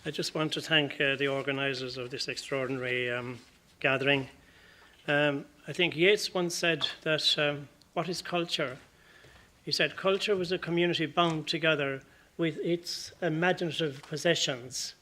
I just want to thank the organisers of this extraordinary gathering. I think Yeats once said that, what is culture? He said, culture was a community bound together with its imaginative possessions.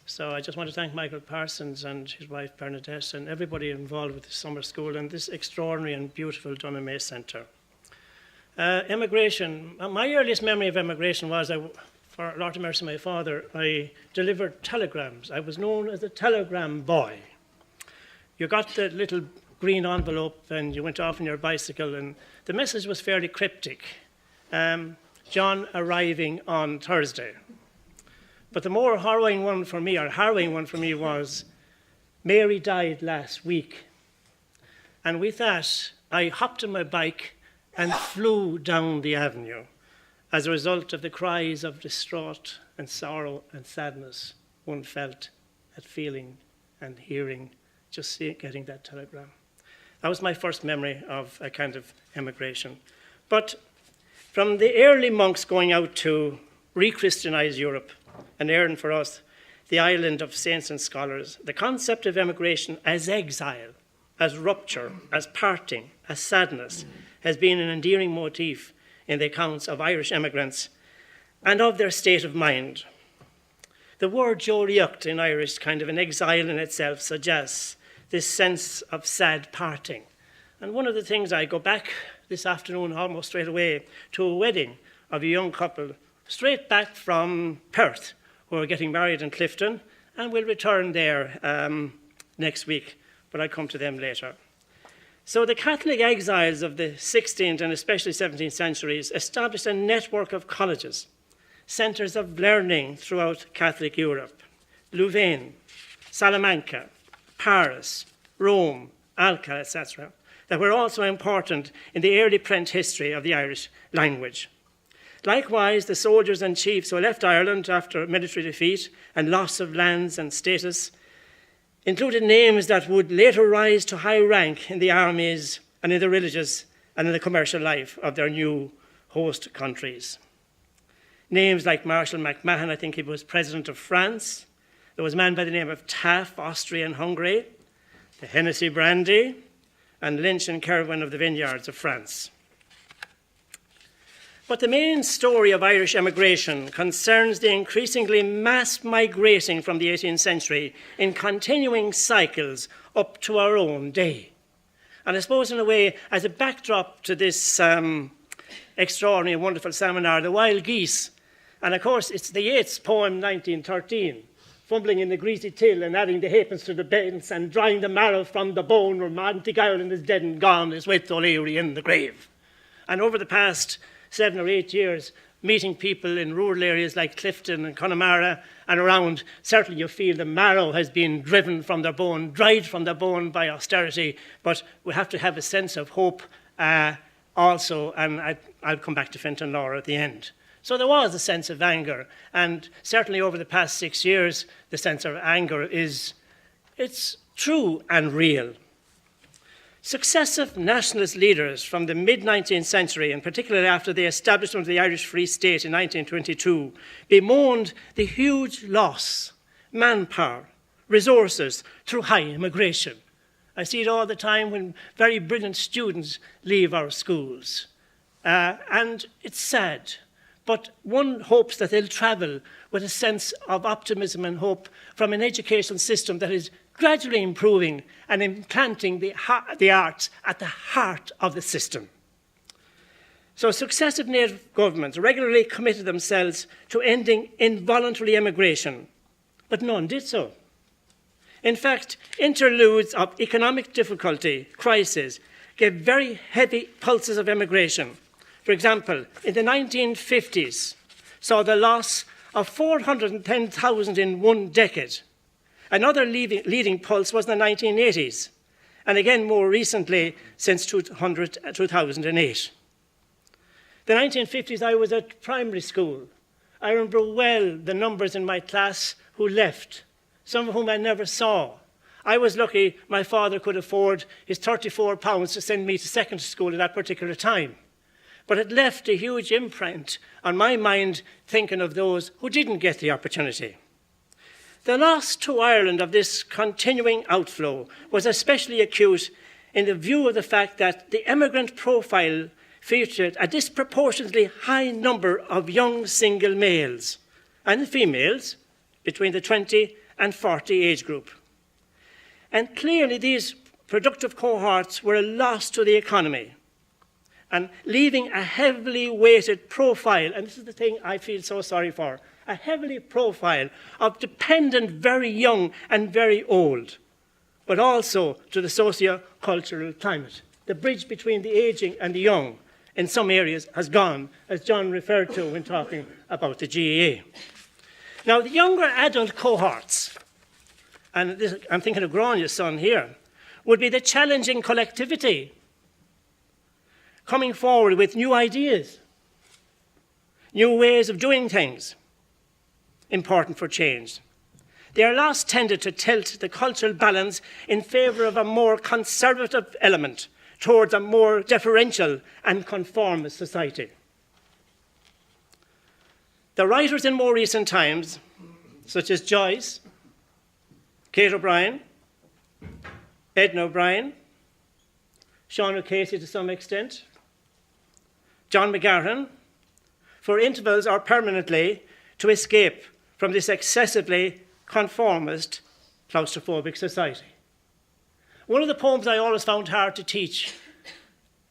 So I just want to thank Michael Parsons and his wife Bernadette and everybody involved with the summer school and this extraordinary and beautiful Dunamay Centre. Immigration. My earliest memory of immigration was, for a lot of mercy, my father, I delivered telegrams. I was known as the telegram boy. You got the little green envelope and you went off on your bicycle and the message was fairly cryptic. John arriving on Thursday. But the more harrowing one for me was, Mary died last week. And with that, I hopped on my bike and flew down the avenue as a result of the cries of distraught and sorrow and sadness one felt at feeling and hearing, just getting that telegram. That was my first memory of a kind of emigration. But from the early monks going out to re-Christianize Europe and earn for us the island of saints and scholars, the concept of emigration as exile, as rupture, as parting, as sadness, has been an endearing motif in the accounts of Irish emigrants and of their state of mind. The word Joliocht in Irish, kind of an exile in itself, suggests this sense of sad parting. And one of the things, I go back this afternoon almost straight away to a wedding of a young couple straight back from Perth who are getting married in Clifton and will return there next week, but I'll come to them later. So the Catholic exiles of the 16th and especially 17th centuries established a network of colleges, centres of learning throughout Catholic Europe, Louvain, Salamanca, Paris, Rome, Alcalá, etc., that were also important in the early print history of the Irish language. Likewise, the soldiers and chiefs who left Ireland after military defeat and loss of lands and status included names that would later rise to high rank in the armies and in the religious and in the commercial life of their new host countries. Names like Marshal MacMahon, I think he was president of France. There was a man by the name of Taff, Austria and Hungary, the Hennessy brandy, and Lynch and Kerwin of the vineyards of France. But the main story of Irish emigration concerns the increasingly mass migrating from the 18th century in continuing cycles up to our own day. And I suppose in a way, as a backdrop to this extraordinary and wonderful seminar, The Wild Geese, and of course it's the Yeats poem 1913, fumbling in the greasy till and adding the halfpence to the bends and drying the marrow from the bone, romantic Ireland is dead and gone, is with O'Leary in the grave. And over the past 7 or 8 years, meeting people in rural areas like Clifton and Connemara and around, certainly you feel the marrow has been driven from their bone, dried from their bone by austerity, but we have to have a sense of hope also, and I'll come back to Fintan Lalor at the end. So there was a sense of anger, and certainly over the past 6 years, the sense of anger it's true and real. Successive nationalist leaders from the mid-19th century, and particularly after the establishment of the Irish Free State in 1922, bemoaned the huge loss, manpower, resources through high immigration. I see it all the time when very brilliant students leave our schools. And it's sad, but one hopes that they'll travel with a sense of optimism and hope from an educational system that is gradually improving and implanting the arts at the heart of the system. So successive native governments regularly committed themselves to ending involuntary immigration, but none did so. In fact, interludes of economic difficulty, crisis, gave very heavy pulses of immigration. For example, in the 1950s, saw the loss of 410,000 in one decade. Another leading pulse was in the 1980s, and again more recently since 2008. The 1950s, I was at primary school. I remember well the numbers in my class who left, some of whom I never saw. I was lucky my father could afford his £34 to send me to secondary school at that particular time. But it left a huge imprint on my mind thinking of those who didn't get the opportunity. The loss to Ireland of this continuing outflow was especially acute in the view of the fact that the emigrant profile featured a disproportionately high number of young single males and females between the 20 and 40 age group. And clearly these productive cohorts were a loss to the economy and leaving a heavily weighted profile, and this is the thing I feel so sorry for, a heavily profile of dependent very young and very old, but also to the socio-cultural climate. The bridge between the aging and the young in some areas has gone, as John referred to when talking about the GAA. Now, the younger adult cohorts, and this, I'm thinking of Grania's son here, would be the challenging collectivity coming forward with new ideas, new ways of doing things, important for change. Their loss tended to tilt the cultural balance in favour of a more conservative element towards a more deferential and conformist society. The writers in more recent times, such as Joyce, Kate O'Brien, Edna O'Brien, Sean O'Casey to some extent, John McGarren, for intervals or permanently to escape from this excessively conformist, claustrophobic society. One of the poems I always found hard to teach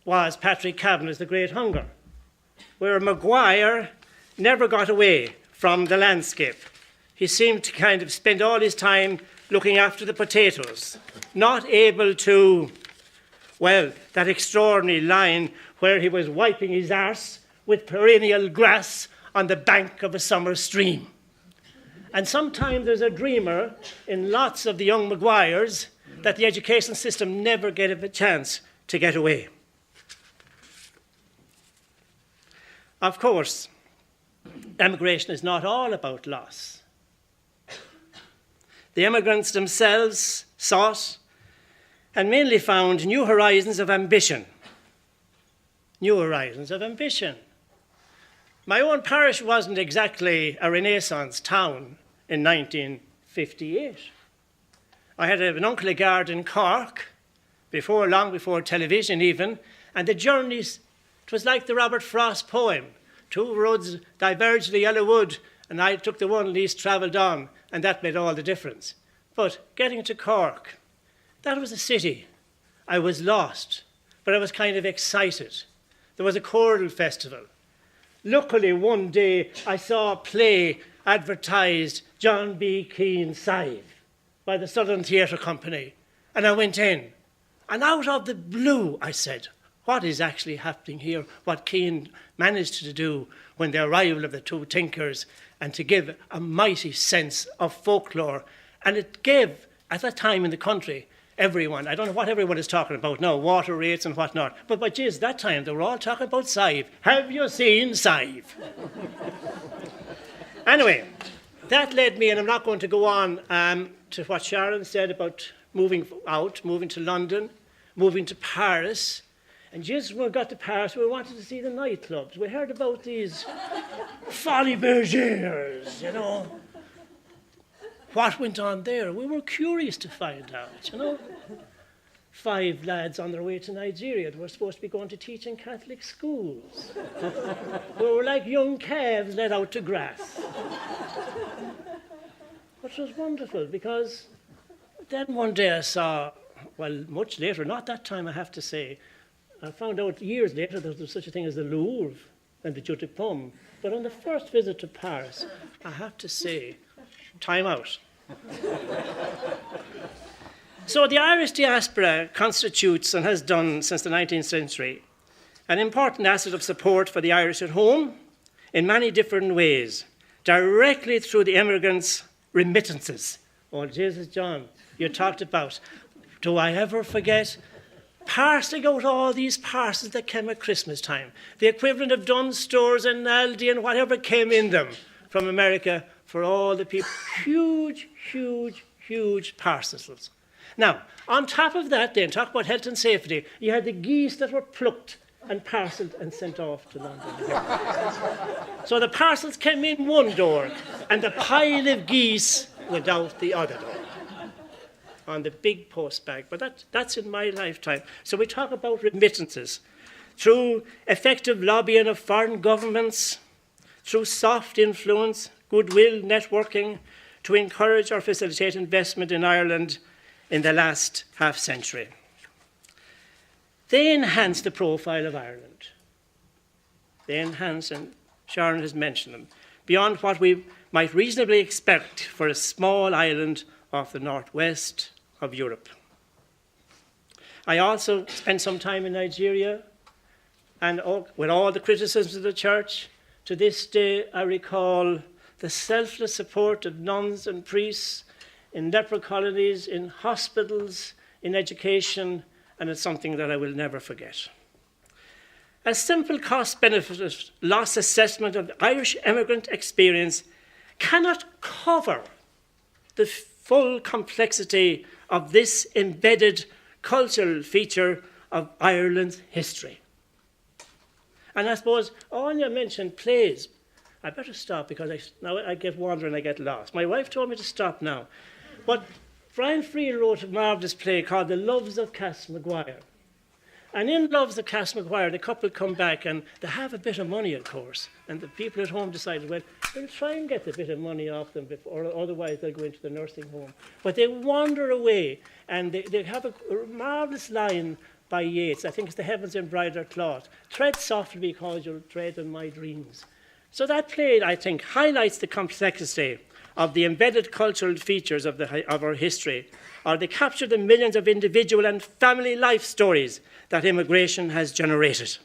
was Patrick Kavanagh's The Great Hunger, where Maguire never got away from the landscape. He seemed to kind of spend all his time looking after the potatoes, not able to, well, that extraordinary line where he was wiping his arse with perennial grass on the bank of a summer stream. And sometimes there's a dreamer in lots of the young Maguires that the education system never gave a chance to get away. Of course, emigration is not all about loss. The immigrants themselves sought and mainly found new horizons of ambition. New horizons of ambition. My own parish wasn't exactly a Renaissance town in 1958. I had an uncle guard in Cork, long before television even, and the journeys, it was like the Robert Frost poem. Two roads diverged the yellow wood, and I took the one least travelled on, and that made all the difference. But getting to Cork, that was a city. I was lost, but I was kind of excited. There was a choral festival. Luckily, one day I saw a play advertised, John B. Keane Scythe, by the Southern Theatre Company, and I went in. And out of the blue, I said, what is actually happening here? What Keane managed to do when the arrival of the two tinkers, and to give a mighty sense of folklore. And it gave, at that time in the country, everyone, I don't know what everyone is talking about now, water rates and whatnot, but geez, that time they were all talking about Scythe. Have you seen Scythe? Anyway, that led me, and I'm not going to go on to what Sharon said about moving out, moving to London, moving to Paris. And just when we got to Paris, we wanted to see the nightclubs. We heard about these Folies Bergères, you know. What went on there? We were curious to find out, you know. 5 lads on their way to Nigeria that were supposed to be going to teach in Catholic schools. We were like young calves led out to grass. But it was wonderful, because then one day I saw, well, much later, not that time I have to say, I found out years later that there was such a thing as the Louvre and the Jeu de Paume. But on the first visit to Paris, I have to say, time out. So the Irish diaspora constitutes, and has done since the 19th century, an important asset of support for the Irish at home in many different ways, directly through the immigrants' remittances. Oh, Jesus, John, you talked about, do I ever forget parsing out all these parcels that came at Christmas time, the equivalent of Dunnes Stores and Aldi and whatever came in them from America for all the people. Huge, huge, huge parcels. Now, on top of that then, talk about health and safety, you had the geese that were plucked and parcelled and sent off to London. So the parcels came in one door, and the pile of geese without the other on the big post bag. But that's in my lifetime. So we talk about remittances through effective lobbying of foreign governments, through soft influence, goodwill, networking, to encourage or facilitate investment in Ireland in the last half-century. They enhance the profile of Ireland. They enhance, and Sharon has mentioned them, beyond what we might reasonably expect for a small island off the northwest of Europe. I also spent some time in Nigeria, and with all the criticisms of the church, to this day I recall the selfless support of nuns and priests in leper colonies, in hospitals, in education, and it's something that I will never forget. A simple cost-benefit loss assessment of the Irish immigrant experience cannot cover the full complexity of this embedded cultural feature of Ireland's history. And I suppose Anya mentioned plays. I better stop because now I get wandering, I get lost. My wife told me to stop now. But Brian Friel wrote a marvellous play called The Loves of Cass Maguire. And in Loves of Cass Maguire, the couple come back and they have a bit of money, of course. And the people at home decided, well, we'll try and get a bit of money off them, or otherwise they'll go into the nursing home. But they wander away, and they have a marvellous line by Yeats. I think it's The Heavens Embroidered Cloth. Tread softly because you'll tread on my dreams. So that play, I think, highlights the complexity of the embedded cultural features of our history, or they capture the millions of individual and family life stories that immigration has generated.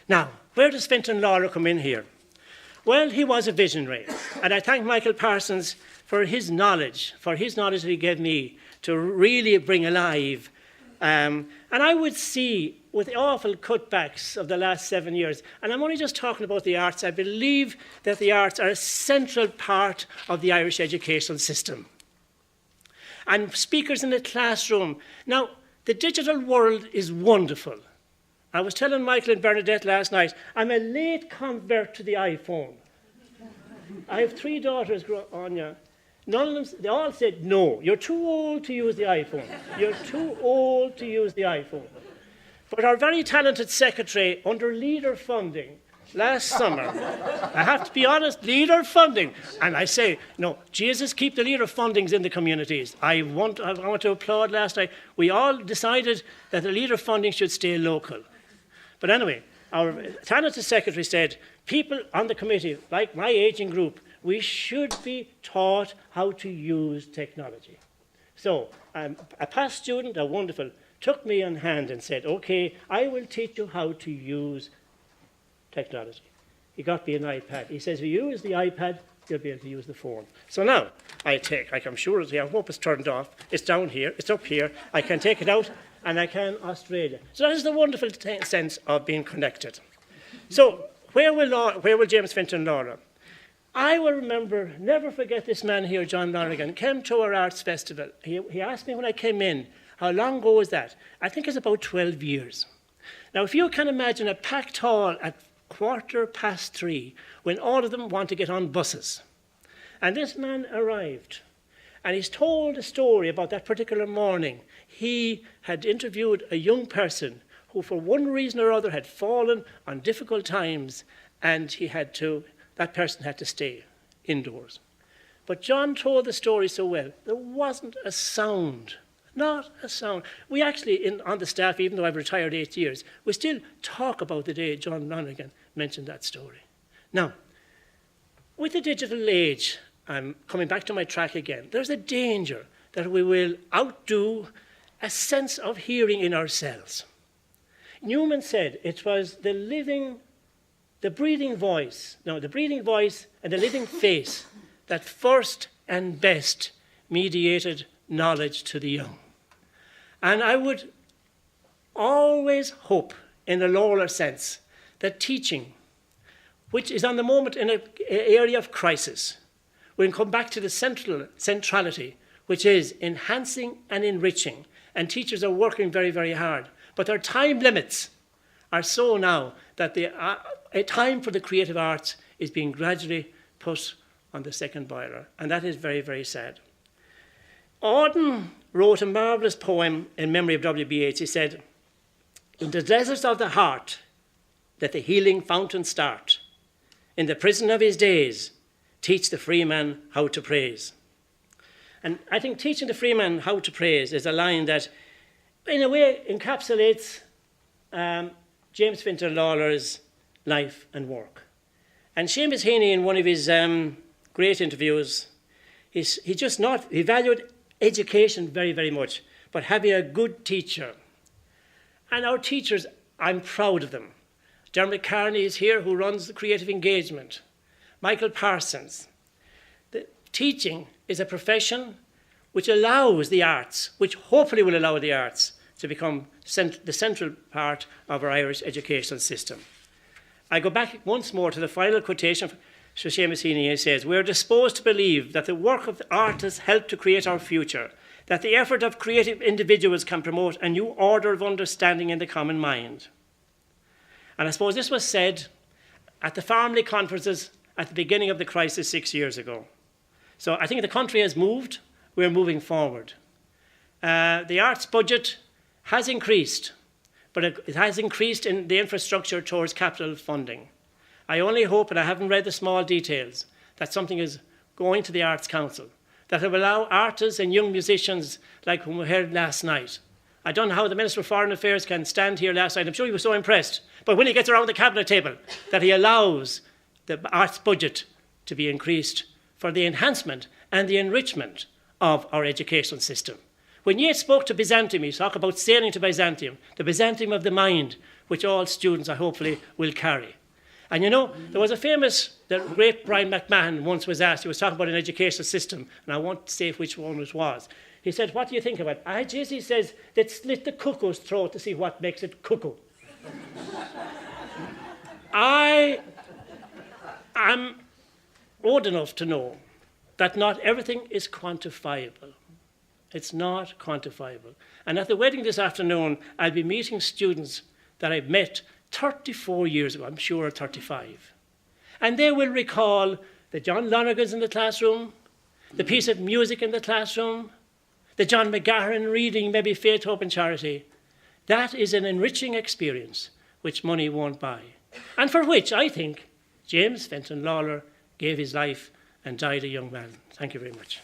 Now, where does Fintan Lalor come in here? Well, he was a visionary, and I thank Michael Parsons for his knowledge that he gave me to really bring alive. And I would see, with the awful cutbacks of the last 7 years, and I'm only just talking about the arts, I believe that the arts are a central part of the Irish educational system. And speakers in the classroom. Now, the digital world is wonderful. I was telling Michael and Bernadette last night, I'm a late convert to the iPhone. I have 3 daughters, Anya. None of them, they all said, no, you're too old to use the iPhone. You're too old to use the iPhone. But our very talented secretary, under leader funding, last summer, I have to be honest, leader funding. And I say, no, Jesus, keep the leader fundings in the communities. I want to applaud last night. We all decided that the leader funding should stay local. But anyway, our talented secretary said, people on the committee, like my aging group, we should be taught how to use technology. So a past student, a wonderful, took me on hand and said, okay, I will teach you how to use technology. He got me an iPad. He says, if you use the iPad, you'll be able to use the phone. So now I'm sure, I hope it's turned off. It's down here, it's up here. I can take it out and I can Australia. So that is the wonderful sense of being connected. So where will James Fintan Lalor? I will remember, never forget this man here, John Lonergan, came to our arts festival. He asked me when I came in, how long ago was that? I think it's about 12 years. Now, if you can imagine a packed hall at 3:15, when all of them want to get on buses. And this man arrived, and he's told a story about that particular morning. He had interviewed a young person who, for one reason or other, had fallen on difficult times, and that person had to stay indoors. But John told the story so well. There wasn't a sound, not a sound. We actually, on the staff, even though I've retired 8 years, we still talk about the day John Lonergan mentioned that story. Now, with the digital age, I'm coming back to my track again, there's a danger that we will outdo a sense of hearing in ourselves. Newman said it was the breathing voice and the living face that first and best mediated knowledge to the young. And I would always hope, in a lower sense, that teaching, which is on the moment in an area of crisis, will come back to the centrality, which is enhancing and enriching. And teachers are working very, very hard. But their time limits are so now that a time for the creative arts is being gradually put on the second boiler, and that is very, very sad. Auden wrote a marvellous poem in memory of WBH. He said, "In the deserts of the heart, let the healing fountain start. In the prison of his days, teach the free man how to praise." And I think teaching the free man how to praise is a line that, in a way, encapsulates James Fintan Lalor's life and work. And Seamus Heaney, in one of his great interviews, he valued education very, very much, but having a good teacher. And our teachers, I'm proud of them. Dermot Carney is here, who runs the creative engagement. Michael Parsons. The teaching is a profession which allows the arts, which hopefully will allow the arts to become the central part of our Irish educational system. I go back once more to the final quotation from Seamus Heaney. He says, "We are disposed to believe that the work of the artists help to create our future, that the effort of creative individuals can promote a new order of understanding in the common mind." And I suppose this was said at the family conferences at the beginning of the crisis 6 years ago. So I think the country has moved. We're moving forward. The arts budget has increased, but it has increased in the infrastructure towards capital funding. I only hope, and I haven't read the small details, that something is going to the Arts Council that will allow artists and young musicians like whom we heard last night. I don't know how the Minister of Foreign Affairs can stand here last night. I'm sure he was so impressed. But when he gets around the cabinet table, that he allows the arts budget to be increased for the enhancement and the enrichment of our educational system. When Yeats spoke to Byzantium, he talked about sailing to Byzantium, the Byzantium of the mind, which all students, hopefully, will carry. And you know, there was the great Brian McMahon once was asked, he was talking about an educational system, and I won't say which one it was. He said, "What do you think of it?" He says, "They'd slit the cuckoo's throat to see what makes it cuckoo." I am old enough to know that not everything is quantifiable. It's not quantifiable. And at the wedding this afternoon, I'll be meeting students that I've met 34 years ago, I'm sure 35. And they will recall the John Lonergans in the classroom, the piece of music in the classroom, the John McGahern reading maybe Faith, Hope and Charity. That is an enriching experience which money won't buy. And for which I think James Fintan Lalor gave his life and died a young man. Thank you very much.